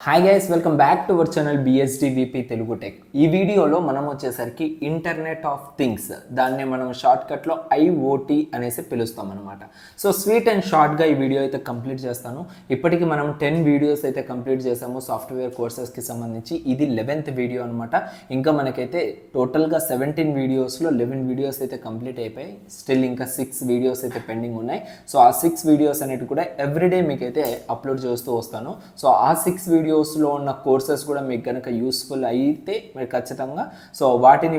Hi guys, welcome back to our channel BSDVP Telugu tech. ఈ వీడియోలో మనం వచ్చేసరికి ఇంటర్నెట్ ఆఫ్ థింగ్స్, దాన్ని మనం షార్ట్కట్లో IoT అనేసి పిలుస్తాం అనమాట. సో స్వీట్ అండ్ షార్ట్గా ఈ వీడియో అయితే కంప్లీట్ చేస్తాను. ఇప్పటికి మనం 10 వీడియోస్ అయితే కంప్లీట్ చేసాము సాఫ్ట్వేర్ కోర్సెస్కి సంబంధించి. ఇది 11th వీడియో అనమాట. ఇంకా మనకైతే టోటల్గా 17 వీడియోస్లో 11 వీడియోస్ అయితే కంప్లీట్ అయిపోయి, స్టిల్ ఇంకా 6 వీడియోస్ అయితే పెండింగ్ ఉన్నాయి. సో ఆ 6 వీడియోస్ అనేవి కూడా ఎవ్రీడే మీకైతే అప్లోడ్ చేస్తూ వస్తాను. సో ఆ 6 వీడియోస్లో ఉన్న కోర్సెస్ కూడా మీకు కనుక యూస్ఫుల్ అయితే మీరు ఖచ్చితంగా సో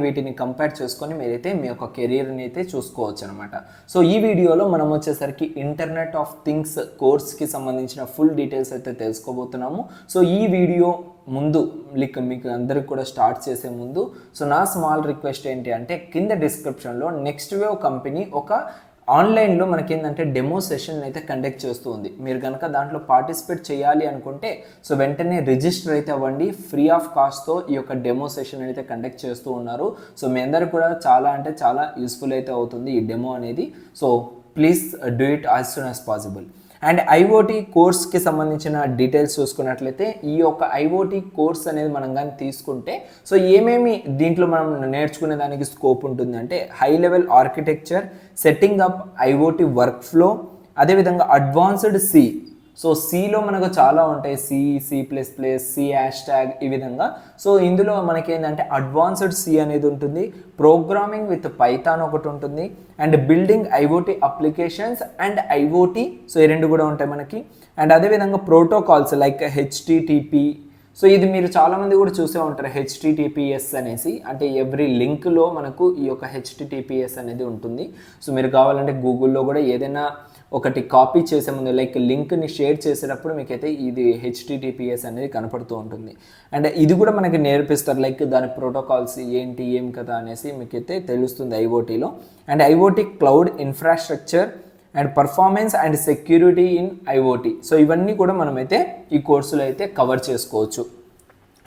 వీటిని కంపేర్ చేసుకొని మీరైతే మీ యొక్క కెరీర్ని అయితే చూసుకోవచ్చు అనమాట. సో ఈ వీడియోలో మనం వచ్చేసరికి ఇంటర్నెట్ ఆఫ్ థింగ్స్ కోర్స్కి సంబంధించిన ఫుల్ డీటెయిల్స్ అయితే తెలుసుకోబోతున్నాము. సో ఈ వీడియో ముందు మీకు అందరికి కూడా స్టార్ట్ చేసే ముందు సో నా స్మాల్ రిక్వెస్ట్ ఏంటి అంటే, కింద డిస్క్రిప్షన్లో నెక్స్ట్ వేవ్ కంపెనీ ఒక ఆన్లైన్లో మనకి ఏంటంటే డెమో సెషన్ అయితే కండక్ట్ చేస్తూ ఉంది. మీరు కనుక దాంట్లో పార్టిసిపేట్ చేయాలి అనుకుంటే సో వెంటనే రిజిస్టర్ అయితే అవ్వండి. ఫ్రీ ఆఫ్ కాస్ట్తో ఈ యొక్క డెమో సెషన్ అయితే కండక్ట్ చేస్తూ ఉన్నారు. సో మీ అందరికి కూడా చాలా యూస్ఫుల్ అయితే అవుతుంది ఈ డెమో అనేది. So please do it as soon as possible. And IoT కోర్స్కి సంబంధించిన డీటెయిల్స్ చూసుకున్నట్లయితే, ఈ యొక్క IoT కోర్స్ అనేది మనం కానీ తీసుకుంటే సో ఏమేమి దీంట్లో మనం నేర్చుకునే దానికి స్కోప్ ఉంటుంది అంటే, high level architecture, setting up IoT work flow, అదేవిధంగా అడ్వాన్స్డ్ C. సో Cలో మనకు చాలా ఉంటాయి, C++, C#, ఈ విధంగా. సో ఇందులో మనకి ఏంటంటే అడ్వాన్స్డ్ C అనేది ఉంటుంది, ప్రోగ్రామింగ్ విత్ పైథాన్ ఒకటి ఉంటుంది, and building IoT applications and IoT. So ఈ రెండు కూడా ఉంటాయి మనకి. అండ్ అదేవిధంగా ప్రోటోకాల్స్ లైక్ HTTP. సో ఇది మీరు చాలామంది కూడా చూసే ఉంటారు, HTTPS అనేసి. అంటే ఎవ్రీ లింక్లో మనకు ఈ యొక్క HTTPS అనేది ఉంటుంది. సో మీరు కావాలంటే గూగుల్లో కూడా ఏదైనా ఒకటి కాపీ చేసే ముందు లైక్ లింక్ని షేర్ చేసేటప్పుడు మీకైతే ఇది HTTPS అనేది కనపడుతూ ఉంటుంది. అండ్ ఇది కూడా మనకి నేర్పిస్తారు, లైక్ దాని ప్రోటోకాల్స్ ఏంటి ఏం కదా అనేసి మీకైతే తెలుస్తుంది IoTలో. And IoT cloud infrastructure and performance and security in IoT. So ఇవన్నీ కూడా మనమైతే ఈ కోర్సులో అయితే కవర్ చేసుకోవచ్చు.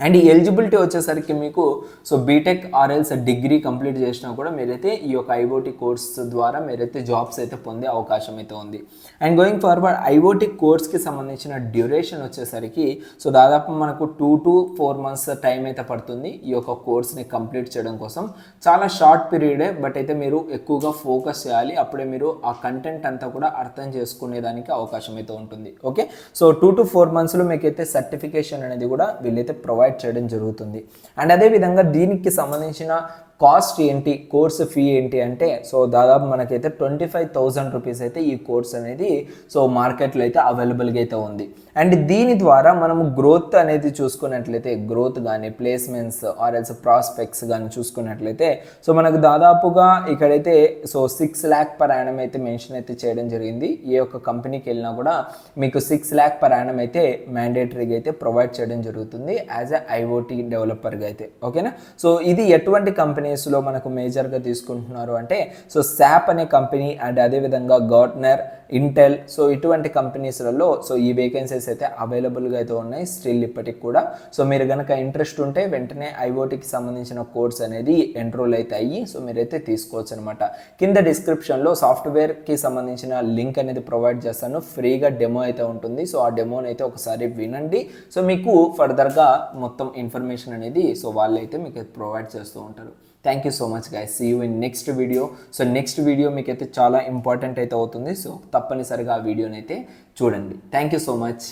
అండ్ ఈ ఎలిజిబిలిటీ వచ్చేసరికి మీకు సో బీటెక్ ఆర్ఎల్స్ డిగ్రీ కంప్లీట్ చేసినా కూడా మీరైతే ఈ యొక్క IoT కోర్స్ ద్వారా మీరైతే జాబ్స్ అయితే పొందే అవకాశం అయితే ఉంది. అండ్ గోయింగ్ ఫార్వర్డ్ IoT కోర్స్కి సంబంధించిన డ్యూరేషన్ వచ్చేసరికి సో దాదాపు మనకు 2 to 4 months టైం అయితే పడుతుంది ఈ యొక్క కోర్స్ని కంప్లీట్ చేయడం కోసం. చాలా షార్ట్ పీరియడే, బట్ అయితే మీరు ఎక్కువగా ఫోకస్ చేయాలి. అప్పుడే మీరు ఆ కంటెంట్ అంతా కూడా అర్థం చేసుకునేదానికి అవకాశం అయితే ఉంటుంది. ఓకే, సో 2 to 4 monthsలో మీకైతే సర్టిఫికేషన్ అనేది కూడా వీళ్ళైతే ప్రొవైడ్ చేయడం జరుగుతుంది. అండ్ అదేవిధంగా దీనికి సంబంధించిన కాస్ట్ ఏంటి, కోర్సు ఫీ ఏంటి అంటే, సో దాదాపు మనకైతే 25,000 రూపీస్ అయితే ఈ కోర్స్ అనేది సో మార్కెట్లో అయితే అవైలబుల్గా అయితే ఉంది. అండ్ దీని ద్వారా మనము గ్రోత్ అనేది చూసుకున్నట్లయితే, గ్రోత్ కానీ ప్లేస్మెంట్స్ ఆర్ఎల్స్ ప్రాస్పెక్ట్స్ కానీ చూసుకున్నట్లయితే సో మనకు దాదాపుగా ఇక్కడైతే సో 6 lakh per annum అయితే మెన్షన్ అయితే చేయడం జరిగింది. ఏ ఒక్క కంపెనీకి వెళ్ళినా కూడా మీకు 6 lakh per annum అయితే మ్యాండేటరీగా అయితే ప్రొవైడ్ చేయడం జరుగుతుంది యాజ్ ఎ IoT డెవలపర్గా అయితే. ఓకేనా, సో ఇది ఎటువంటి కంపెనీస్లో మనకు మేజర్గా తీసుకుంటున్నారు అంటే, సో SAP అనే కంపెనీ అండ్ అదేవిధంగా గార్ట్నర్, ఇంటెల్, సో ఇటువంటి కంపెనీస్లలో సో ఈ వేకెన్సీస్ అయితే అవైలబుల్గా అయితే ఉన్నాయి స్టిల్ ఇప్పటికి కూడా. సో మీరు కనుక ఇంట్రెస్ట్ ఉంటే వెంటనే IoTకి సంబంధించిన కోర్స్ అనేది ఎన్రోల్ అయితే అయ్యి సో మీరైతే తీసుకోవచ్చు అనమాట. కింద డిస్క్రిప్షన్లో సాఫ్ట్వేర్కి సంబంధించిన లింక్ అనేది ప్రొవైడ్ చేస్తాను, ఫ్రీగా డెమో అయితే ఉంటుంది. సో ఆ డెమోని అయితే ఒకసారి వినండి. సో మీకు ఫర్దర్గా మొత్తం ఇన్ఫర్మేషన్ అనేది సో వాళ్ళైతే మీకు ప్రొవైడ్ చేస్తూ ఉంటారు. Thank you so much guys, see you in next video. So next video మీకైతే చాలా ఇంపార్టెంట్ అయితే అవుతుంది. సో తప్పనిసరిగా ఆ వీడియోని అయితే చూడండి. Thank you so much.